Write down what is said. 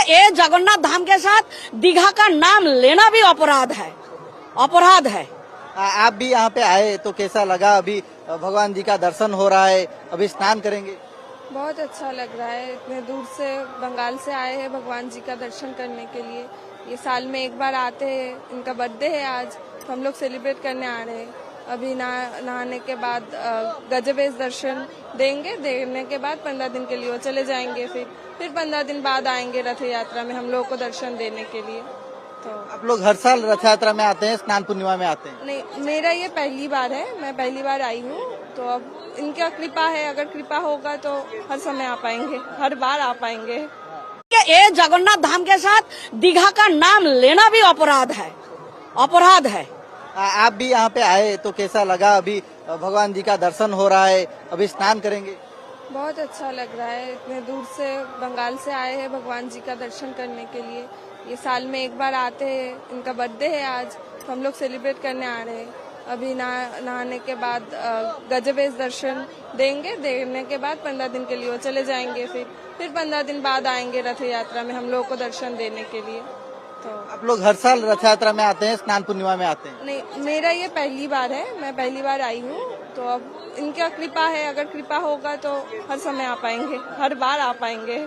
ये जगन्नाथ धाम के साथ दीघा का नाम लेना भी अपराध है, अपराध है। आप भी यहाँ पे आए तो कैसा लगा? अभी भगवान जी का दर्शन हो रहा है, अभी स्नान करेंगे। बहुत अच्छा लग रहा है। इतने दूर से बंगाल से आए हैं भगवान जी का दर्शन करने के लिए। ये साल में एक बार आते हैं, इनका बर्थडे है आज, तो हम लोग सेलिब्रेट करने आ रहे हैं। अभी नहाने के बाद गजबेश दर्शन देने के बाद 15 दिन के लिए वो चले जाएंगे। फिर 15 दिन बाद आएंगे रथ यात्रा में हम लोग को दर्शन देने के लिए। तो आप लोग हर साल रथ यात्रा में आते हैं, स्नान पूर्णिमा में आते हैं? नहीं, मेरा ये पहली बार है, मैं पहली बार आई हूँ। तो अब इनका कृपा है, अगर कृपा होगा तो हर समय आ पाएंगे, हर बार आ पाएंगे। ये जगन्नाथ धाम के साथ दीघा का नाम लेना भी अपराध है, अपराध है। आप भी यहाँ पे आए तो कैसा लगा? अभी भगवान जी का दर्शन हो रहा है, अभी स्नान करेंगे। बहुत अच्छा लग रहा है। इतने दूर से बंगाल से आए हैं भगवान जी का दर्शन करने के लिए। ये साल में एक बार आते हैं, इनका बर्थडे है आज, तो हम लोग सेलिब्रेट करने आ रहे हैं। अभी नहाने के बाद गजबेश दर्शन देने के बाद 15 दिन के लिए वो चले जाएंगे। फिर 15 दिन बाद आएंगे रथ यात्रा में हम लोग को दर्शन देने के लिए। तो आप लोग हर साल रथ यात्रा में आते हैं, स्नान पूर्णिमा में आते हैं? नहीं, मेरा ये पहली बार है, मैं पहली बार आई हूँ। तो अब इनका कृपा है, अगर कृपा होगा तो हर समय आ पाएंगे, हर बार आ पाएंगे।